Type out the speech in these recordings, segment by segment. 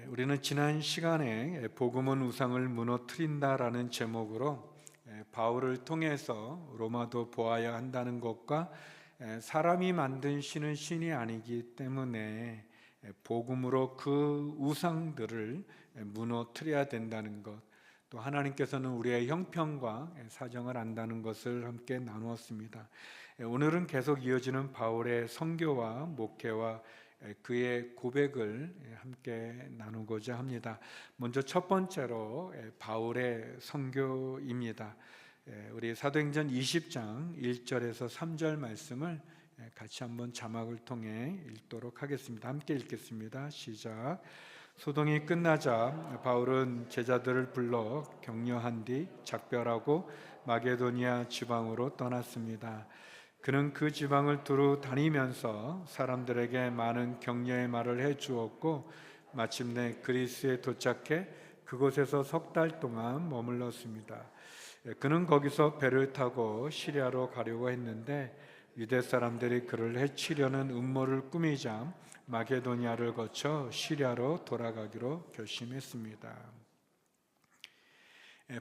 우리는 지난 시간에 복음은 우상을 무너뜨린다라는 제목으로 바울을 통해서 로마도 보아야 한다는 것과 사람이 만든 신은 신이 아니기 때문에 복음으로 그 우상들을 무너뜨려야 된다는 것, 또 하나님께서는 우리의 형편과 사정을 안다는 것을 함께 나누었습니다. 오늘은 계속 이어지는 바울의 선교와 목회와 그의 고백을 함께 나누고자 합니다. 먼저 첫 번째로 바울의 선교입니다. 우리 사도행전 20장 1절에서 3절 말씀을 같이 한번 자막을 통해 읽도록 하겠습니다. 함께 읽겠습니다. 시작. 소동이 끝나자 바울은 제자들을 불러 격려한 뒤 작별하고 마게도니아 지방으로 떠났습니다. 그는 그 지방을 두루 다니면서 사람들에게 많은 격려의 말을 해주었고 마침내 그리스에 도착해 그곳에서 석 달 동안 머물렀습니다. 그는 거기서 배를 타고 시리아로 가려고 했는데 유대 사람들이 그를 해치려는 음모를 꾸미자 마게도니아를 거쳐 시리아로 돌아가기로 결심했습니다.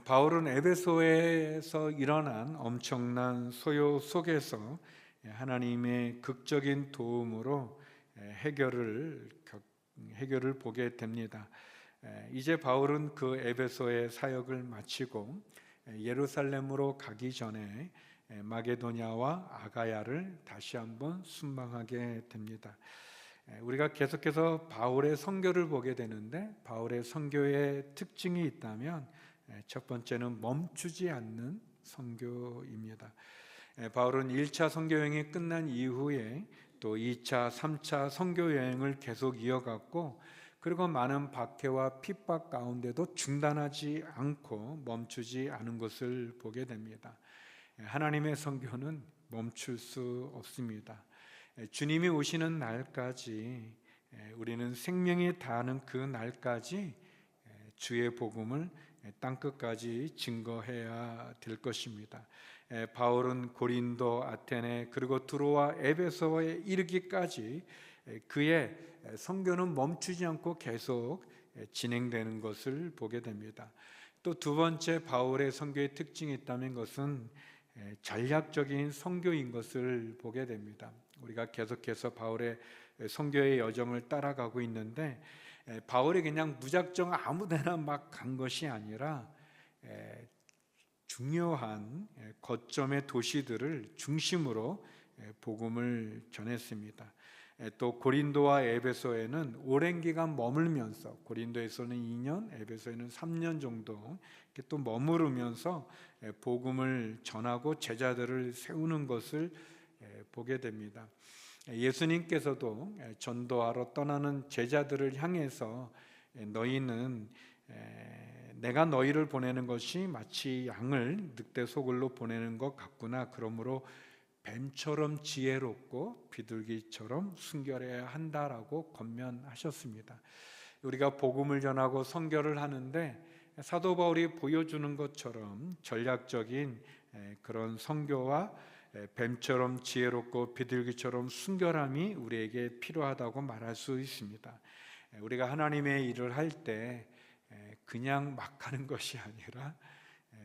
바울은 에베소에서 일어난 엄청난 소요 속에서 하나님의 극적인 도움으로 해결을 보게 됩니다. 이제 바울은 그 에베소의 사역을 마치고 예루살렘으로 가기 전에 마게도냐와 아가야를 다시 한번 순방하게 됩니다. 우리가 계속해서 바울의 선교를 보게 되는데 바울의 선교의 특징이 있다면 첫 번째는 멈추지 않는 선교입니다. 바울은 1차 선교 여행이 끝난 이후에 또 2차, 3차 선교 여행을 계속 이어갔고 그리고 많은 박해와 핍박 가운데도 중단하지 않고 멈추지 않은 것을 보게 됩니다. 하나님의 선교는 멈출 수 없습니다. 주님이 오시는 날까지 우리는 생명이 다하는 그 날까지 주의 복음을 땅끝까지 증거해야 될 것입니다. 바울은 고린도, 아테네 그리고 두로와 에베소에 이르기까지 그의 선교는 멈추지 않고 계속 진행되는 것을 보게 됩니다. 또 두 번째 바울의 선교의 특징이 있다면 그것은 전략적인 선교인 것을 보게 됩니다. 우리가 계속해서 바울의 선교의 여정을 따라가고 있는데 바울이 그냥 무작정 아무데나 막 간 것이 아니라 중요한 거점의 도시들을 중심으로 복음을 전했습니다. 또 고린도와 에베소에는 오랜 기간 머물면서 고린도에서는 2년, 에베소에는 3년 정도 또 머무르면서 복음을 전하고 제자들을 세우는 것을 보게 됩니다. 예수님께서도 전도하러 떠나는 제자들을 향해서 너희는 내가 너희를 보내는 것이 마치 양을 늑대 소굴로 보내는 것 같구나. 그러므로 뱀처럼 지혜롭고 비둘기처럼 순결해야 한다라고 권면하셨습니다. 우리가 복음을 전하고 선교를 하는데 사도 바울이 보여주는 것처럼 전략적인 그런 선교와 뱀처럼 지혜롭고 비둘기처럼 순결함이 우리에게 필요하다고 말할 수 있습니다. 우리가 하나님의 일을 할 때 그냥 막 하는 것이 아니라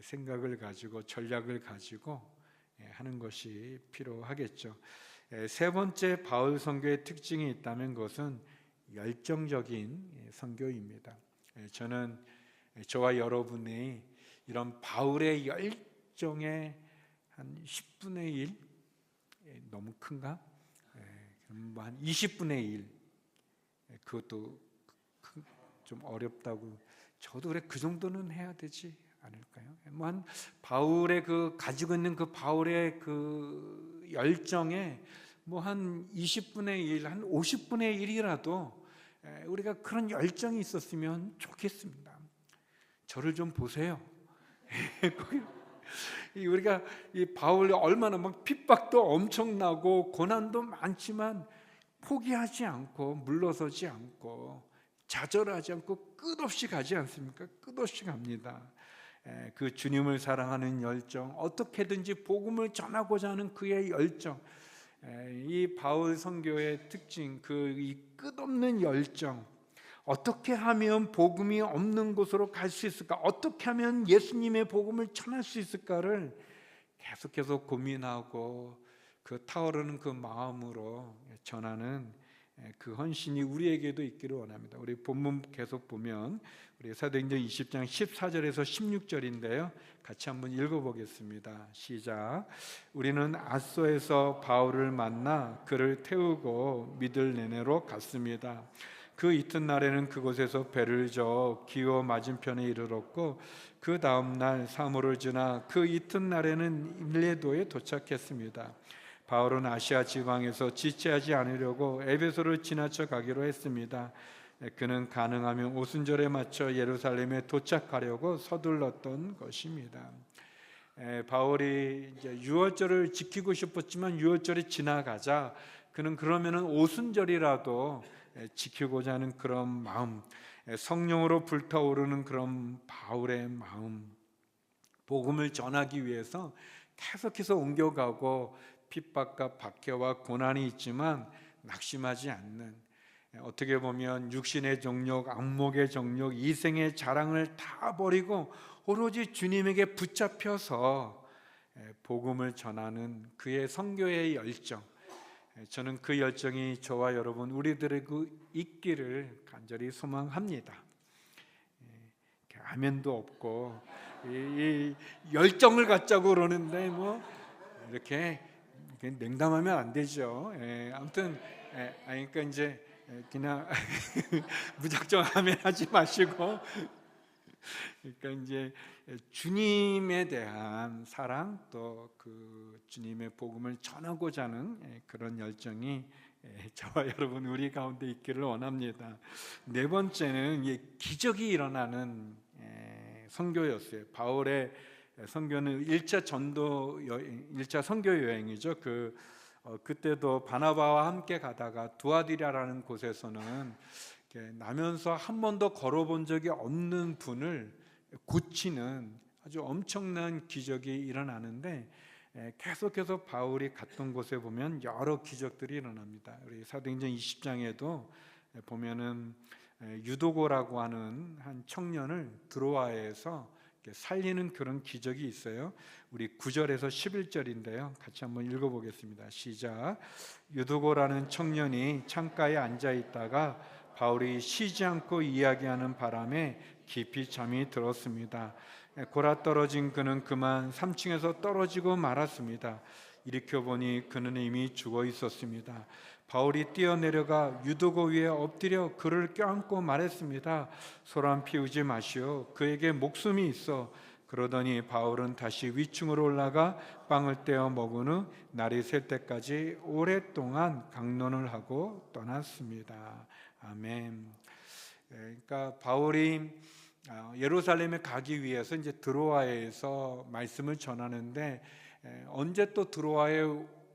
생각을 가지고 전략을 가지고 하는 것이 필요하겠죠. 세 번째 바울 선교의 특징이 있다면 그것은 열정적인 선교입니다. 저는 저와 여러분이 이런 바울의 열정의 한 10분의 1? 너무 큰가? 뭐 한 20분의 1 그것도 좀 어렵다고 저도 그래 그 정도는 해야 되지 않을까요? 뭐 한 바울의 그 가지고 있는 그 바울의 그 열정에 뭐 한 20분의 1, 한 50분의 1이라도 우리가 그런 열정이 있었으면 좋겠습니다. 저를 좀 보세요. 우리가 이 바울이 얼마나 막 핍박도 엄청나고 고난도 많지만 포기하지 않고 물러서지 않고 좌절하지 않고 끝없이 가지 않습니까? 끝없이 갑니다. 그 주님을 사랑하는 열정, 어떻게든지 복음을 전하고자 하는 그의 열정, 이 바울 선교의 특징, 그 이 끝없는 열정, 어떻게 하면 복음이 없는 곳으로 갈 수 있을까? 어떻게 하면 예수님의 복음을 전할 수 있을까를 계속해서 고민하고 그 타오르는 그 마음으로 전하는 그 헌신이 우리에게도 있기를 원합니다. 우리 본문 계속 보면 우리 사도행전 20장 14절에서 16절인데요. 같이 한번 읽어보겠습니다. 시작. 우리는 아소에서 바울을 만나 그를 태우고 미들레네로 갔습니다. 그 이튿날에는 그곳에서 배를 저어 기호 맞은편에 이르렀고 그 다음날 사무를 지나 그 이튿날에는 밀레도에 도착했습니다. 바울은 아시아 지방에서 지체하지 않으려고 에베소를 지나쳐 가기로 했습니다. 그는 가능하면 오순절에 맞춰 예루살렘에 도착하려고 서둘렀던 것입니다. 바울이 이제 유월절을 지키고 싶었지만 유월절이 지나가자 그는 그러면은 오순절이라도 지키고자 하는 그런 마음, 성령으로 불타오르는 그런 바울의 마음, 복음을 전하기 위해서 계속해서 옮겨가고 핍박과 박해와 고난이 있지만 낙심하지 않는, 어떻게 보면 육신의 정욕, 안목의 정욕, 이생의 자랑을 다 버리고 오로지 주님에게 붙잡혀서 복음을 전하는 그의 선교의 열정, 저는 그 열정이 저와 여러분 우리들에게 있기를 간절히 소망합니다. 아멘도 없고 이 열정을 갖자고 그러는데 뭐 이렇게 냉담하면 안 되죠. 아무튼 그러니까 이제 그냥 무작정 아멘 하지 마시고, 그러니까 이제 주님에 대한 사랑, 또 그 주님의 복음을 전하고자 하는 그런 열정이 저와 여러분 우리 가운데 있기를 원합니다. 네 번째는 기적이 일어나는 선교였어요. 바울의 선교는 1차 전도 1차 선교 여행이죠. 그때도 바나바와 함께 가다가 두아디라라는 곳에서는 나면서 한 번도 걸어본 적이 없는 분을 고치는 아주 엄청난 기적이 일어나는데, 계속해서 바울이 갔던 곳에 보면 여러 기적들이 일어납니다. 우리 사도행전 20장에도 보면은 유도고라고 하는 한 청년을 드로아에서 살리는 그런 기적이 있어요. 우리 9절에서 11절인데요. 같이 한번 읽어보겠습니다. 시작. 유도고라는 청년이 창가에 앉아 있다가 바울이 쉬지 않고 이야기하는 바람에 깊이 잠이 들었습니다. 골아 떨어진 그는 그만 3층에서 떨어지고 말았습니다. 일으켜 보니 그는 이미 죽어 있었습니다. 바울이 뛰어내려가 유도고 위에 엎드려 그를 껴안고 말했습니다. 소란 피우지 마시오. 그에게 목숨이 있어. 그러더니 바울은 다시 위층으로 올라가 빵을 떼어 먹은 후 날이 셀 때까지 오랫동안 강론을 하고 떠났습니다. 아멘. 그러니까 바울이 예루살렘에 가기 위해서 이제 드로아에서 말씀을 전하는데, 언제 또 드로아에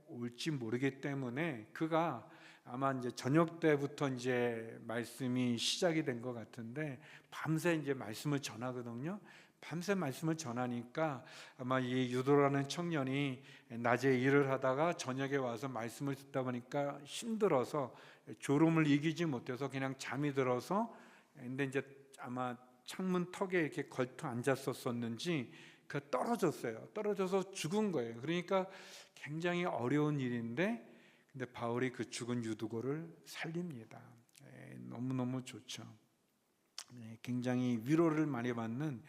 올지 모르기 때문에 그가 아마 이제 저녁 때부터 이제 말씀이 시작이 된 것 같은데 밤새 이제 말씀을 전하거든요. 밤새 말씀을 전하니까 아마 이 유도라는 청년이 낮에 일을 하다가 저녁에 와서 말씀을 듣다 보니까 힘들어서 졸음을 이기지 못해서 그냥 잠이 들어서, 근데 이제 아마 창문 턱에 이렇게 걸터 앉았었는지 떨어졌어요. 떨어져서 죽은 거예요. 그러니까 굉장히 어려운 일인데, 근데 바울이 그 죽은 유두고를 살립니다. 너무너무 좋죠. 굉장히 위로를 많이 받는,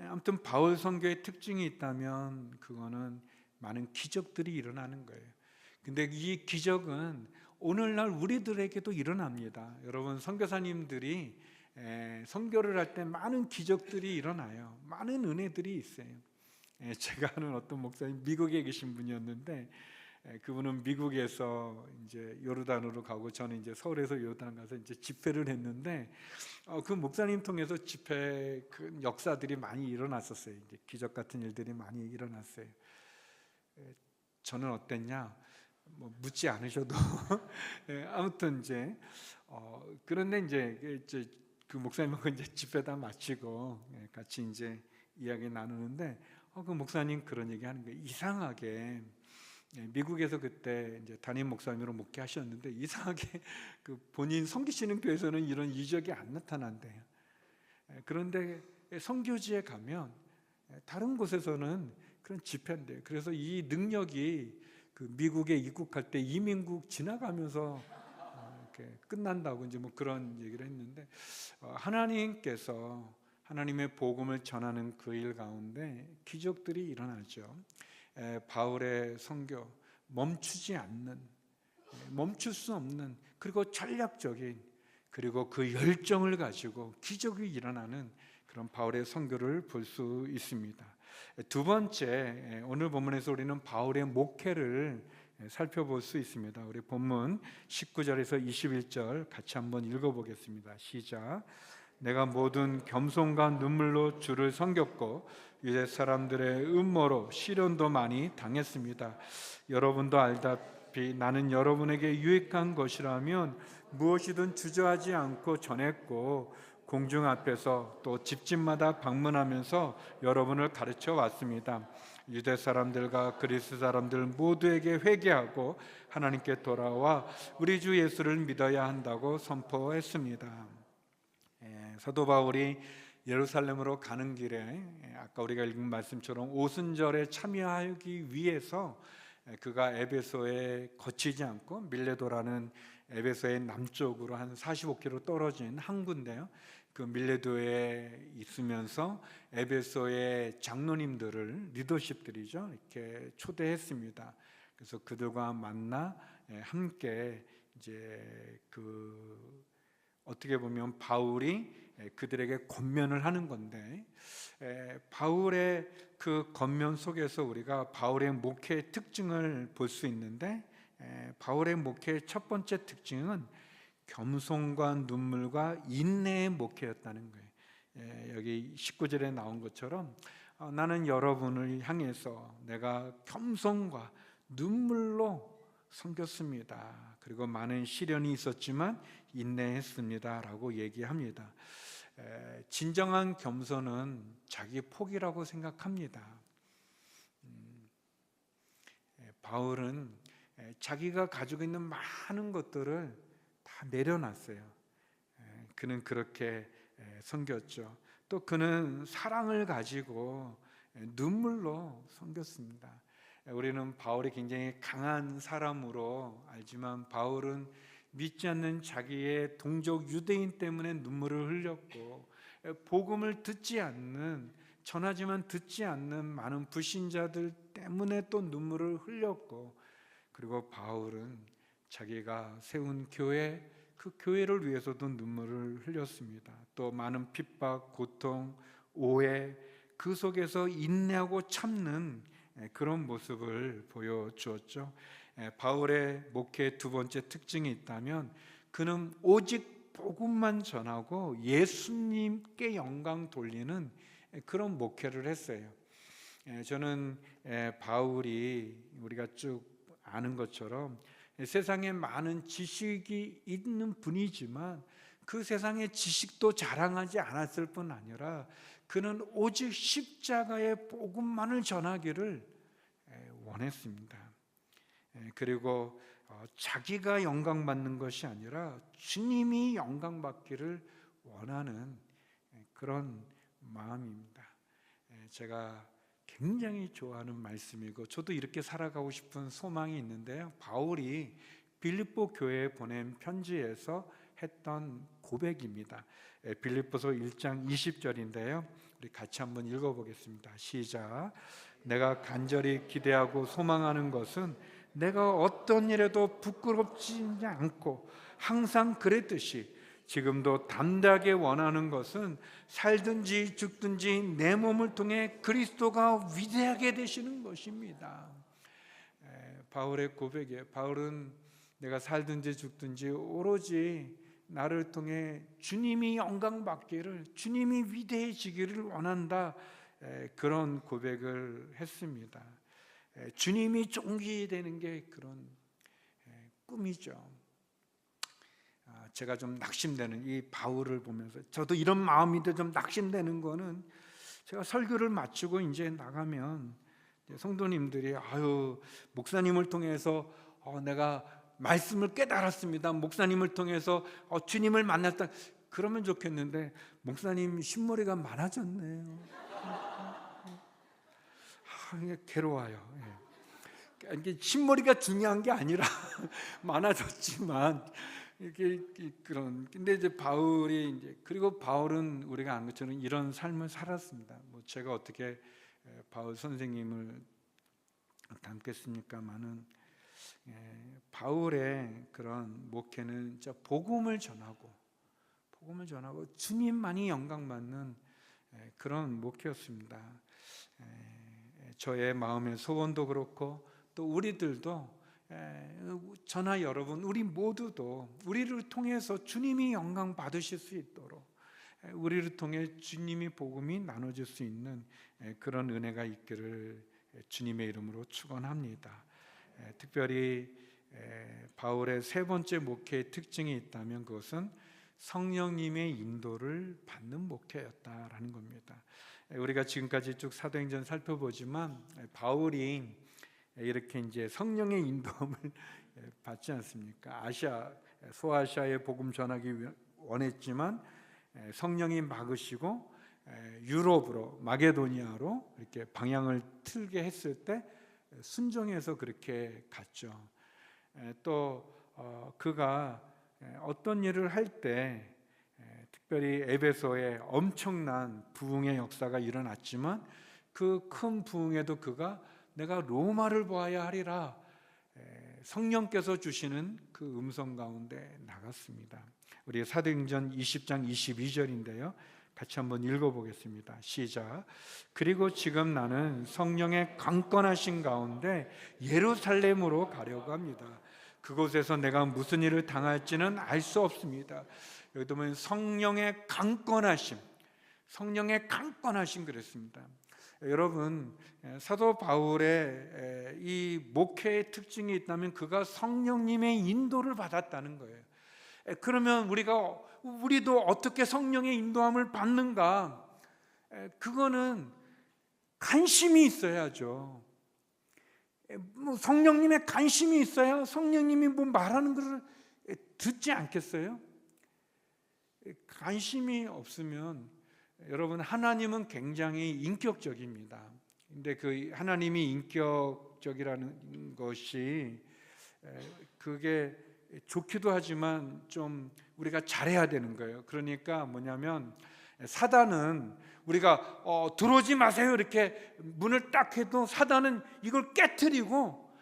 아무튼 바울 선교의 특징이 있다면 그거는 많은 기적들이 일어나는 거예요. 근데 이 기적은 오늘날 우리들에게도 일어납니다. 여러분, 선교사님들이 선교를 할 때 많은 기적들이 일어나요. 많은 은혜들이 있어요. 제가 아는 어떤 목사님, 미국에 계신 분이었는데, 그분은 미국에서 이제 요르단으로 가고 저는 이제 서울에서 요르단 가서 이제 집회를 했는데, 그 목사님 통해서 집회 그 역사들이 많이 일어났었어요. 이제 기적 같은 일들이 많이 일어났어요. 저는 어땠냐? 뭐 묻지 않으셔도 아무튼 이제 그런데 이제 그 목사님하고 이제 집회 다 마치고 같이 이제 이야기 나누는데, 그 목사님 그런 얘기 하는 거예요. 이상하게 미국에서 그때 이제 담임 목사님으로 목회하셨는데 이상하게 그 본인 섬기시는 교회에서는 이런 이적이 안 나타난대요. 그런데 선교지에 가면 다른 곳에서는 그런 집회인데요. 그래서 이 능력이 그 미국에 입국할 때 이민국 지나가면서 이렇게 끝난다고 이제 뭐 그런 얘기를 했는데, 하나님께서 하나님의 복음을 전하는 그 일 가운데 기적들이 일어나죠. 바울의 선교, 멈추지 않는, 멈출 수 없는, 그리고 전략적인, 그리고 그 열정을 가지고 기적이 일어나는 그런 바울의 선교를 볼 수 있습니다. 두 번째, 오늘 본문에서 우리는 바울의 목회를 살펴볼 수 있습니다. 우리 본문 19절에서 21절 같이 한번 읽어보겠습니다. 시작. 내가 모든 겸손과 눈물로 주를 섬겼고 유대 사람들의 음모로 시련도 많이 당했습니다. 여러분도 알다시피 나는 여러분에게 유익한 것이라면 무엇이든 주저하지 않고 전했고 공중 앞에서 또 집집마다 방문하면서 여러분을 가르쳐 왔습니다. 유대 사람들과 그리스 사람들 모두에게 회개하고 하나님께 돌아와 우리 주 예수를 믿어야 한다고 선포했습니다. 사도 바울이 예루살렘으로 가는 길에 아까 우리가 읽은 말씀처럼 오순절에 참여하기 위해서 그가 에베소에 거치지 않고 밀레도라는 에베소의 남쪽으로 한 45km 떨어진 항구인데요. 그 밀레도에 있으면서 에베소의 장로님들을, 리더십들이죠, 이렇게 초대했습니다. 그래서 그들과 만나 함께 이제 어떻게 보면 바울이 그들에게 권면을 하는 건데, 바울의 그 권면 속에서 우리가 바울의 목회의 특징을 볼 수 있는데, 바울의 목회의 첫 번째 특징은 겸손과 눈물과 인내의 목회였다는 거예요. 여기 19절에 나온 것처럼 나는 여러분을 향해서 내가 겸손과 눈물로 섬겼습니다. 그리고 많은 시련이 있었지만 인내했습니다 라고 얘기합니다. 진정한 겸손은 자기 포기라고 생각합니다. 바울은 자기가 가지고 있는 많은 것들을 다 내려놨어요. 그는 그렇게 섬겼죠. 또 그는 사랑을 가지고 눈물로 섬겼습니다. 우리는 바울이 굉장히 강한 사람으로 알지만 바울은 믿지 않는 자기의 동족 유대인 때문에 눈물을 흘렸고, 복음을 전하지만 듣지 않는 많은 불신자들 때문에 또 눈물을 흘렸고, 그리고 바울은 자기가 세운 교회, 그 교회를 위해서도 눈물을 흘렸습니다. 또 많은 핍박, 고통, 오해, 그 속에서 인내하고 참는 그런 모습을 보여주었죠. 바울의 목회의 두 번째 특징이 있다면 그는 오직 복음만 전하고 예수님께 영광 돌리는 그런 목회를 했어요. 저는 바울이 우리가 쭉 아는 것처럼 세상에 많은 지식이 있는 분이지만 그 세상의 지식도 자랑하지 않았을 뿐 아니라 그는 오직 십자가의 복음만을 전하기를 원했습니다. 그리고 자기가 영광받는 것이 아니라 주님이 영광받기를 원하는 그런 마음입니다. 제가 굉장히 좋아하는 말씀이고 저도 이렇게 살아가고 싶은 소망이 있는데요. 바울이 빌립보 교회에 보낸 편지에서 했던 고백입니다. 빌립보서 1장 20절인데요. 우리 같이 한번 읽어보겠습니다. 시작. 내가 간절히 기대하고 소망하는 것은 내가 어떤 일에도 부끄럽지 않고 항상 그랬듯이 지금도 담대하게 원하는 것은 살든지 죽든지 내 몸을 통해 그리스도가 위대하게 되시는 것입니다. 바울의 고백이에요. 바울은 내가 살든지 죽든지 오로지 나를 통해 주님이 영광받기를, 주님이 위대해지기를 원한다, 그런 고백을 했습니다. 주님이 존귀되는 게 그런 꿈이죠. 제가 좀 낙심되는 이 바울을 보면서 저도 이런 마음인데 좀 낙심되는 거는, 제가 설교를 마치고 이제 나가면 성도님들이 아유 목사님을 통해서 내가 말씀을 깨달았습니다. 목사님을 통해서 주님을 만났다. 그러면 좋겠는데 목사님 신머리가 많아졌네요. 이게 괴로워요. 이게 신머리가 중요한 게 아니라 많아졌지만 이게 그런. 근데 이제 바울이 이제 그리고 바울은 우리가 아는 것처럼 이런 삶을 살았습니다. 뭐 제가 어떻게 바울 선생님을 닮겠습니까만은 바울의 그런 목회는 진짜 복음을 전하고 주님만이 영광 받는 그런 목회였습니다. 저의 마음의 소원도 그렇고 또 우리들도 저나 여러분 우리 모두도 우리를 통해서 주님이 영광 받으실 수 있도록 우리를 통해 주님이 복음이 나눠질 수 있는 그런 은혜가 있기를 주님의 이름으로 축원합니다. 특별히 바울의 세 번째 목회의 특징이 있다면 그것은 성령님의 인도를 받는 목회였다라는 겁니다. 우리가 지금까지 쭉 사도행전 살펴보지만 바울이 이렇게 이제 성령의 인도함을 받지 않습니까? 소아시아에 복음 전하기 원했지만 성령이 막으시고 유럽으로 마게도니아로 이렇게 방향을 틀게 했을 때 순종해서 그렇게 갔죠. 또 그가 어떤 일을 할 때 특별히 에베소에 엄청난 부흥의 역사가 일어났지만 그 큰 부흥에도 그가 내가 로마를 보아야 하리라 성령께서 주시는 그 음성 가운데 나갔습니다. 우리 사도행전 20장 22절인데요. 같이 한번 읽어보겠습니다. 시작. 그리고 지금 나는 성령의 강권하신 가운데 예루살렘으로 가려고 합니다. 그곳에서 내가 무슨 일을 당할지는 알 수 없습니다. 여기도 보면 성령의 강권하심 그랬습니다. 여러분 사도 바울의 이 목회의 특징이 있다면 그가 성령님의 인도를 받았다는 거예요. 그러면 우리도 어떻게 성령의 인도함을 받는가? 그거는 관심이 있어야죠. 성령님의 관심이 있어야 성령님이 뭐 말하는 것을 듣지 않겠어요? 관심이 없으면 여러분 하나님은 굉장히 인격적입니다. 근데 그 하나님이 인격적이라는 것이 그게 좋기도 하지만 좀 우리가 잘해야 되는 거예요. 그러니까 뭐냐면 사단은 우리가 들어오지 마세요 이렇게 문을 딱 해도 사단은 이걸 깨트리고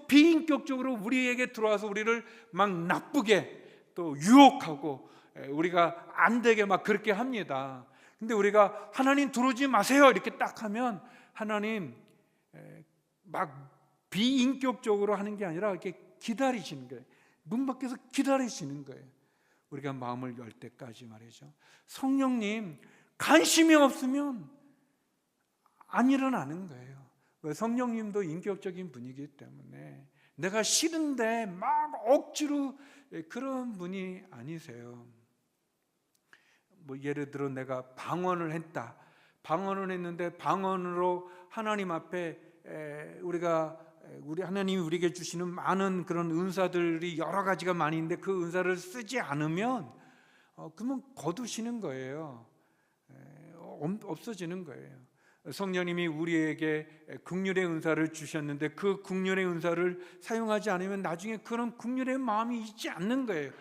비인격적으로 우리에게 들어와서 우리를 막 나쁘게 또 유혹하고 우리가 안 되게 막 그렇게 합니다. 근데 우리가 하나님 들어오지 마세요 이렇게 딱 하면 하나님 막 비인격적으로 하는 게 아니라 이렇게 기다리시는 거예요. 문 밖에서 기다리시는 거예요. 우리가 마음을 열 때까지 말이죠. 성령님 관심이 없으면 안 일어나는 거예요. 성령님도 인격적인 분이기 때문에 내가 싫은데 막 억지로 그런 분이 아니세요. 뭐 예를 들어 내가 방언을 했는데 방언으로 하나님 앞에 우리 하나님이 우리에게 주시는 많은 그런 은사들이 여러 가지가 많이 있는데 그 은사를 쓰지 않으면 그러면 거두시는 거예요. 없어지는 거예요. 성령님이 우리에게 긍휼의 은사를 주셨는데 그 긍휼의 은사를 사용하지 않으면 나중에 그런 긍휼의 마음이 있지 않는 거예요.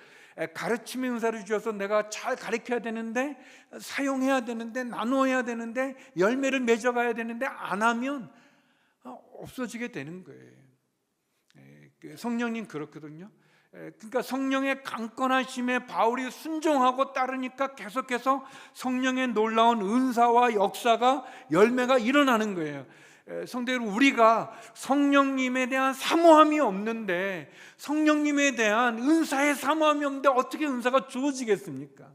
가르침의 은사를 주셔서 내가 잘 가르쳐야 되는데 사용해야 되는데 나누어야 되는데 열매를 맺어가야 되는데 안 하면 없어지게 되는 거예요. 성령님 그렇거든요. 그러니까 성령의 강권하심에 바울이 순종하고 따르니까 계속해서 성령의 놀라운 은사와 역사가 열매가 일어나는 거예요. 성도 여러분, 우리가 성령님에 대한 사모함이 없는데 성령님에 대한 은사의 사모함이 없는데 어떻게 은사가 주어지겠습니까?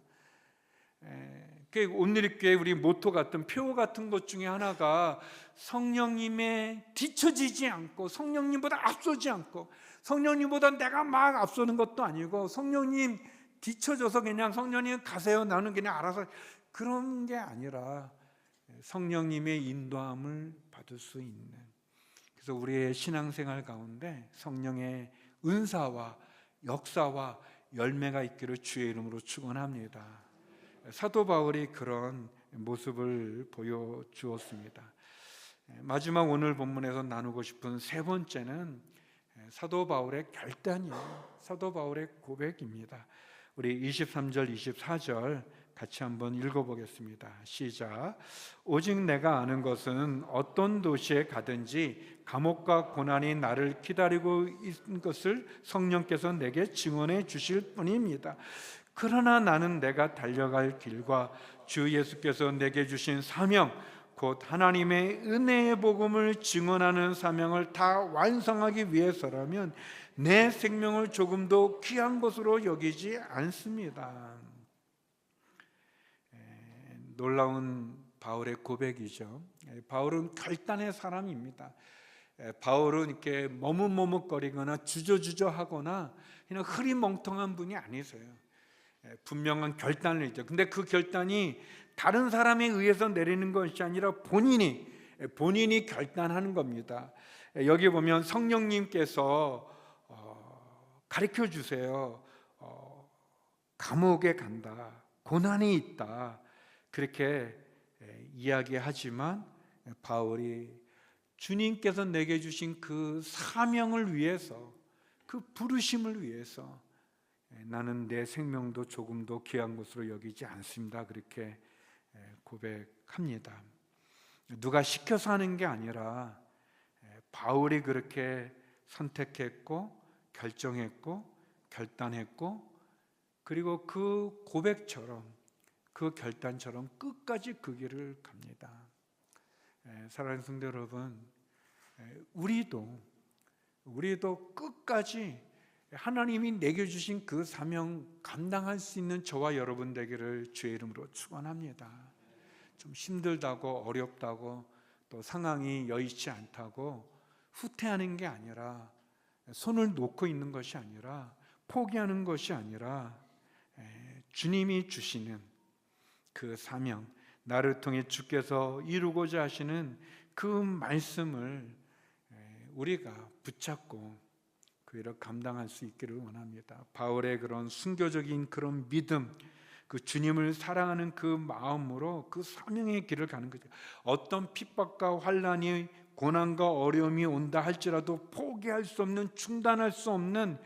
온누리교회 우리 모토 같은 표 같은 것 중에 하나가 성령님에 뒤처지지 않고 성령님보다 앞서지 않고 성령님보다 내가 막 앞서는 것도 아니고 성령님 뒤처져서 그냥 성령님 가세요 나는 그냥 알아서 그런 게 아니라 성령님의 인도함을 받을 수 있는 그래서 우리의 신앙생활 가운데 성령의 은사와 역사와 열매가 있기를 주의 이름으로 축원합니다. 사도 바울이 그런 모습을 보여주었습니다. 마지막 오늘 본문에서 나누고 싶은 세 번째는 사도 바울의 결단이에요. 사도 바울의 고백입니다. 우리 23절, 24절 같이 한번 읽어보겠습니다. 시작. 오직 내가 아는 것은 어떤 도시에 가든지 감옥과 고난이 나를 기다리고 있는 것을 성령께서 내게 증언해 주실 뿐입니다. 그러나 나는 내가 달려갈 길과 주 예수께서 내게 주신 사명, 곧 하나님의 은혜의 복음을 증언하는 사명을 다 완성하기 위해서라면 내 생명을 조금도 귀한 것으로 여기지 않습니다. 놀라운 바울의 고백이죠. 바울은 결단의 사람입니다. 바울은 이렇게 머뭇머뭇거리거나 주저주저하거나 그냥 흐리멍텅한 분이 아니세요. 분명한 결단을 했죠. 근데 그 결단이 다른 사람에 의해서 내리는 것이 아니라 본인이 결단하는 겁니다. 여기 보면 성령님께서 가르쳐 주세요. 감옥에 간다, 고난이 있다, 그렇게 이야기하지만 바울이 주님께서 내게 주신 그 사명을 위해서, 그 부르심을 위해서 나는 내 생명도 조금도 귀한 것으로 여기지 않습니다, 그렇게 고백합니다. 누가 시켜서 하는 게 아니라 바울이 그렇게 선택했고 결정했고 결단했고, 그리고 그 고백처럼, 그 결단처럼 끝까지 그 길을 갑니다. 사랑하는 성도 여러분, 우리도 끝까지 하나님이 내게 주신 그 사명 감당할 수 있는 저와 여러분 되기를 주의 이름으로 축원합니다. 좀 힘들다고, 어렵다고, 또 상황이 여의치 않다고 후퇴하는 게 아니라, 손을 놓고 있는 것이 아니라, 포기하는 것이 아니라 주님이 주시는 그 사명, 나를 통해 주께서 이루고자 하시는 그 말씀을 우리가 붙잡고 그 일을 감당할 수 있기를 원합니다. 바울의 그런 순교적인 그런 믿음, 그 주님을 사랑하는 그 마음으로 그 사명의 길을 가는 거죠. 어떤 핍박과 환난이, 고난과 어려움이 온다 할지라도 포기할 수 없는, 중단할 수 없는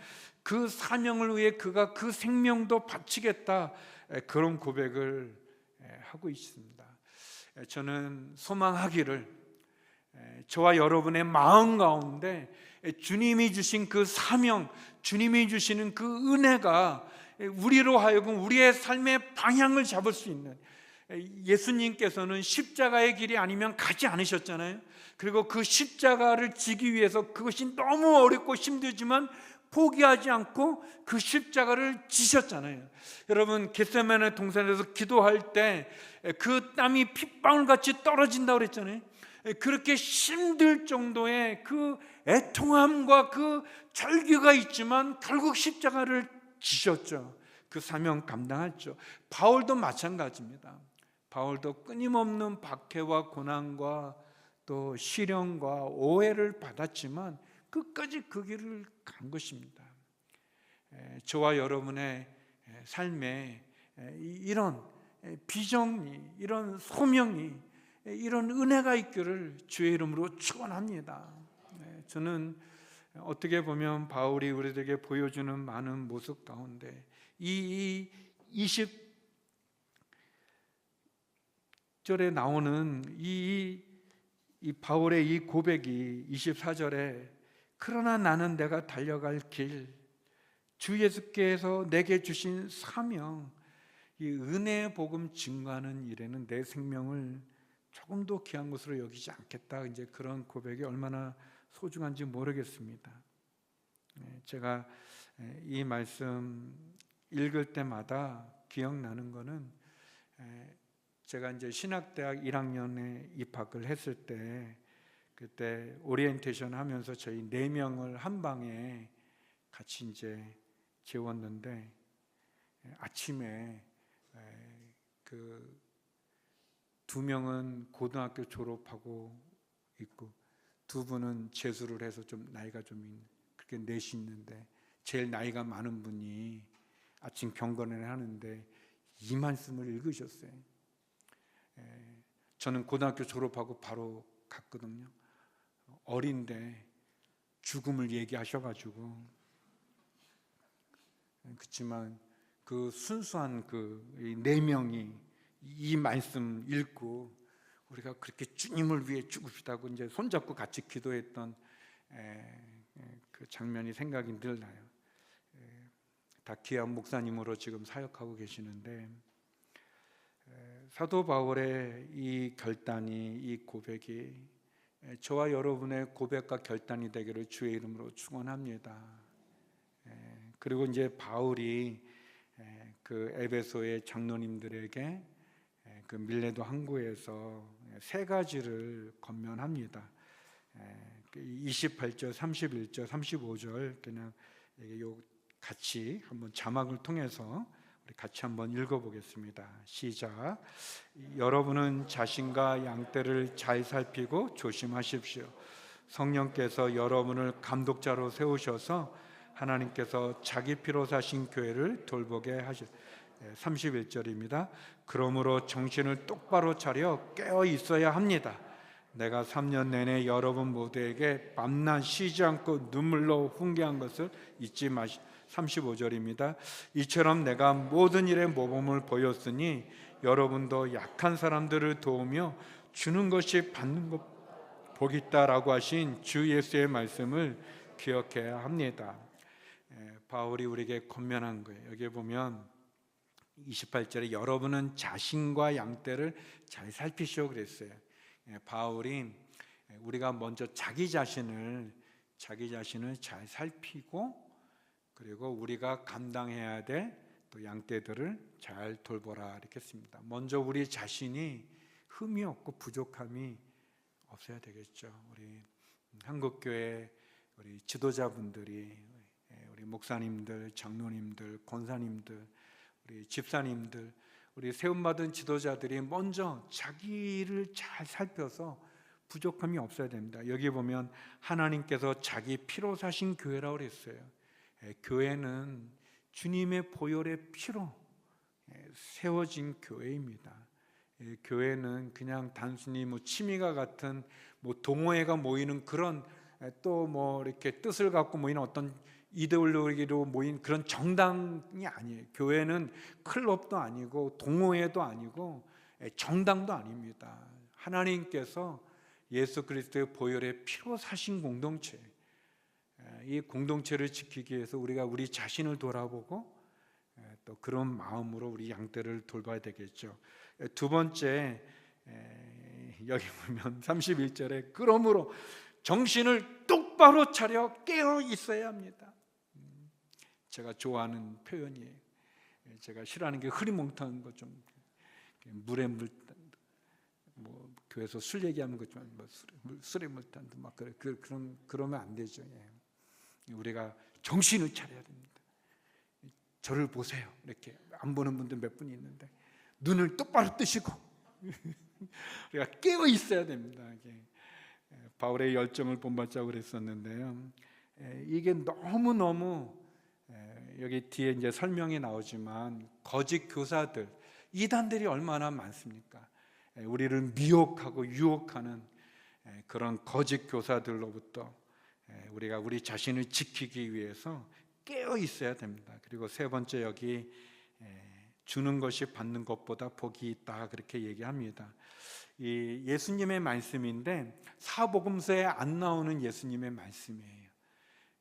그 사명을 위해 그가 그 생명도 바치겠다, 그런 고백을 하고 있습니다. 저는 소망하기를 저와 여러분의 마음 가운데 주님이 주신 그 사명, 주님이 주시는 그 은혜가 우리로 하여금 우리의 삶의 방향을 잡을 수 있는, 예수님께서는 십자가의 길이 아니면 가지 않으셨잖아요. 그리고 그 십자가를 지기 위해서 그것이 너무 어렵고 힘들지만 포기하지 않고 그 십자가를 지셨잖아요. 여러분, 겟세마네 동산에서 기도할 때 그 땀이 핏방울같이 떨어진다고 그랬잖아요. 그렇게 힘들 정도의 그 애통함과 그 절규가 있지만 결국 십자가를 지셨죠. 그 사명 감당했죠. 바울도 마찬가지입니다. 바울도 끊임없는 박해와 고난과 또 시련과 오해를 받았지만 끝까지 그 길을 간 것입니다. 저와 여러분의 삶에 이런 비전이, 이런 소명이, 이런 은혜가 있기를 주의 이름으로 축원합니다. 저는 어떻게 보면 바울이 우리들에게 보여주는 많은 모습 가운데 이 20절에 나오는 이 바울의 이 고백이 24절에 그러나 나는 내가 달려갈 길, 주 예수께서 내게 주신 사명, 이 은혜의 복음 증거하는 일에는 내 생명을 조금도 귀한 것으로 여기지 않겠다, 이제 그런 고백이 얼마나 소중한지 모르겠습니다. 제가 이 말씀 읽을 때마다 기억나는 거는, 제가 이제 신학대학 1학년에 입학을 했을 때, 그때 오리엔테이션 하면서 저희 4명을 한 방에 같이 이제 재웠는데, 아침에 그 2명은 고등학교 졸업하고 있고 두 분은 재수를 해서 좀 나이가 좀 그렇게 넷이 있는데 제일 나이가 많은 분이 아침 경건을 하는데 이 말씀을 읽으셨어요. 저는 고등학교 졸업하고 바로 갔거든요. 어린데 죽음을 얘기하셔가지고, 그렇지만 그 순수한 그 네 명이 이 말씀 읽고 우리가 그렇게 주님을 위해 죽읍시다고 이제 손잡고 같이 기도했던 그 장면이 생각이 늘 나요. 다키아 목사님으로 지금 사역하고 계시는데, 사도 바울의 이 결단이, 이 고백이 저와 여러분의 고백과 결단이 되기를 주의 이름으로 축원합니다. 그리고 이제 바울이 그 에베소의 장로님들에게 그 밀레도 항구에서 세 가지를 권면합니다. 28절, 31절, 35절 그냥 요 같이 한번 자막을 통해서 우리 같이 한번 읽어보겠습니다. 시작. 여러분은 자신과 양떼를 잘 살피고 조심하십시오. 성령께서 여러분을 감독자로 세우셔서 하나님께서 자기 피로 사신 교회를 돌보게 하셨. 31절입니다. 그러므로 정신을 똑바로 차려 깨어 있어야 합니다. 내가 3년 내내 여러분 모두에게 밤낮 쉬지 않고 눈물로 훈계한 것을 잊지 마시. 35절입니다. 이처럼 내가 모든 일에 모범을 보였으니 여러분도 약한 사람들을 도우며 주는 것이 받는 것 복있다라고 하신 주 예수의 말씀을 기억해야 합니다. 바울이 우리에게 권면한 거예요. 여기 보면 28절에 여러분은 자신과 양떼를 잘 살피시오 그랬어요. 바울이 우리가 먼저 자기 자신을 잘 살피고, 그리고 우리가 감당해야 될 또 양떼들을 잘 돌보라 이렇게 했습니다. 먼저 우리 자신이 흠이 없고 부족함이 없어야 되겠죠. 우리 한국교회 우리 지도자분들이, 우리 목사님들, 장로님들, 권사님들, 우리 집사님들, 우리 세움받은 지도자들이 먼저 자기를 잘 살펴서 부족함이 없어야 됩니다. 여기 보면 하나님께서 자기 피로 사신 교회라고 그랬어요. 교회는 주님의 보혈의 피로 세워진 교회입니다. 교회는 그냥 단순히 취미가 같은 동호회가 모이는 그런 또 이렇게 뜻을 갖고 모이는 어떤 이데올로기로 모인 그런 정당이 아니에요. 교회는 클럽도 아니고 동호회도 아니고 정당도 아닙니다. 하나님께서 예수 그리스도의 보혈의 피로 사신 공동체, 이 공동체를 지키기 위해서 우리가 우리 자신을 돌아보고 또 그런 마음으로 우리 양떼를 돌봐야 되겠죠. 두 번째, 여기 보면 31절에 그러므로 정신을 똑바로 차려 깨어 있어야 합니다. 제가 좋아하는 표현이에요. 제가 싫어하는 게 흐리멍텅한 거, 좀 물에 교회에서 술 얘기하는 것좀 술에 물탄도 막 그러면 안 되죠. 우리가 정신을 차려야 됩니다. 저를 보세요. 이렇게 안 보는 분들 몇 분 있는데 눈을 똑바로 뜨시고 우리가 깨어 있어야 됩니다. 바울의 열정을 본받자고 그랬었는데요. 이게 너무 여기 뒤에 이제 설명이 나오지만 거짓 교사들, 이단들이 얼마나 많습니까? 우리를 미혹하고 유혹하는 그런 거짓 교사들로부터 우리가 우리 자신을 지키기 위해서 깨어 있어야 됩니다. 그리고 세 번째, 여기 주는 것이 받는 것보다 복이 있다 그렇게 얘기합니다. 이 예수님의 말씀인데 사복음서에 안 나오는 예수님의 말씀이에요.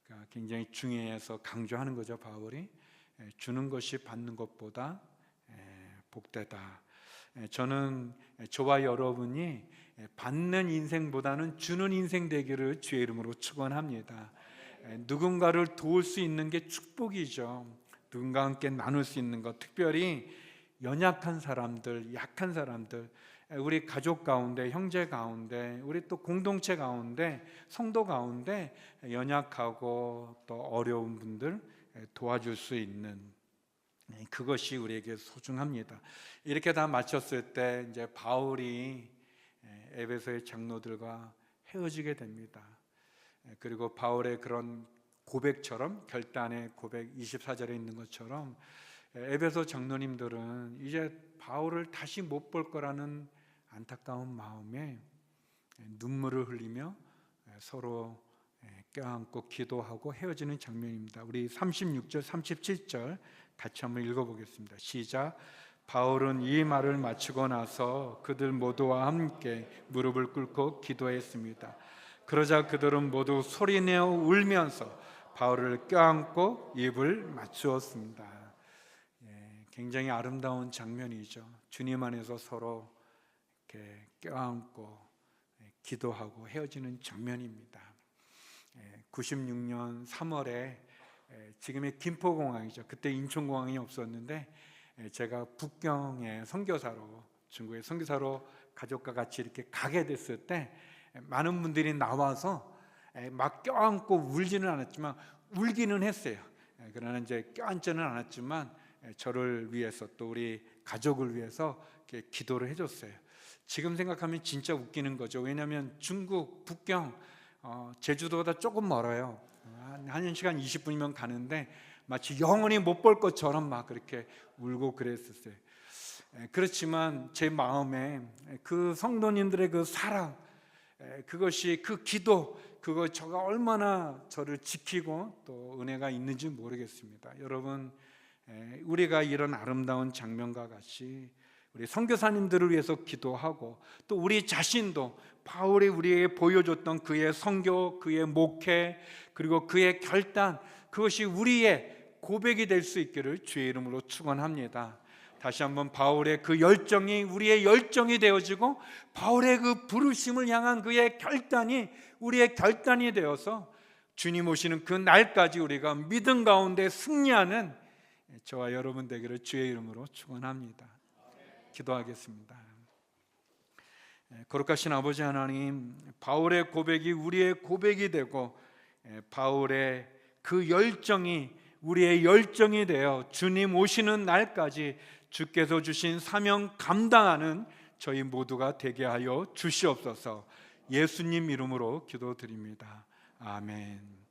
그러니까 굉장히 중요해서 강조하는 거죠. 바울이 주는 것이 받는 것보다 복되다. 저는 저와 여러분이 받는 인생보다는 주는 인생 되기를 주의 이름으로 축원합니다. 누군가를 도울 수 있는 게 축복이죠. 누군가와 함께 나눌 수 있는 것, 특별히 연약한 사람들, 약한 사람들, 우리 가족 가운데, 형제 가운데, 우리 또 공동체 가운데, 성도 가운데 연약하고 또 어려운 분들 도와줄 수 있는, 그것이 우리에게 소중합니다. 이렇게 다 마쳤을 때 이제 바울이 에베소의 장로들과 헤어지게 됩니다. 그리고 바울의 그런 고백처럼, 결단의 고백 24절에 있는 것처럼 에베소 장로님들은 이제 바울을 다시 못 볼 거라는 안타까운 마음에 눈물을 흘리며 서로 껴안고 기도하고 헤어지는 장면입니다. 우리 36절 37절 같이 한번 읽어보겠습니다. 시작. 바울은 이 말을 마치고 나서 그들 모두와 함께 무릎을 꿇고 기도했습니다. 그러자 그들은 모두 소리내어 울면서 바울을 껴안고 입을 맞추었습니다. 굉장히 아름다운 장면이죠. 주님 안에서 서로 이렇게 껴안고 기도하고 헤어지는 장면입니다. 96년 3월에 지금의 김포공항이죠. 그때 인천공항이 없었는데 제가 북경의 선교사로, 중국의 선교사로 가족과 같이 이렇게 가게 됐을 때 많은 분들이 나와서 막 껴안고 울지는 않았지만 울기는 했어요. 그러나 이제 껴안지는 않았지만 저를 위해서 또 우리 가족을 위해서 이렇게 기도를 해줬어요. 지금 생각하면 진짜 웃기는 거죠. 왜냐하면 중국 북경 제주도보다 조금 멀어요. 한 1시간 20분이면 가는데 마치 영원히 못 볼 것처럼 막 그렇게 울고 그랬었어요. 그렇지만 제 마음에 그 성도님들의 그 사랑, 그것이 그 기도, 그거 저가 얼마나 저를 지키고 또 은혜가 있는지 모르겠습니다. 여러분, 우리가 이런 아름다운 장면과 같이 우리 선교사님들을 위해서 기도하고 또 우리 자신도 바울이 우리에게 보여줬던 그의 선교, 그의 목회, 그리고 그의 결단, 그것이 우리의 고백이 될 수 있기를 주의 이름으로 축원합니다. 다시 한번 바울의 그 열정이 우리의 열정이 되어지고 바울의 그 부르심을 향한 그의 결단이 우리의 결단이 되어서 주님 오시는 그 날까지 우리가 믿음 가운데 승리하는 저와 여러분 되기를 주의 이름으로 축원합니다. 기도하겠습니다. 거룩하신 아버지 하나님, 바울의 고백이 우리의 고백이 되고 바울의 그 열정이 우리의 열정이 되어 주님 오시는 날까지 주께서 주신 사명 감당하는 저희 모두가 되게 하여 주시옵소서. 예수님 이름으로 기도드립니다. 아멘.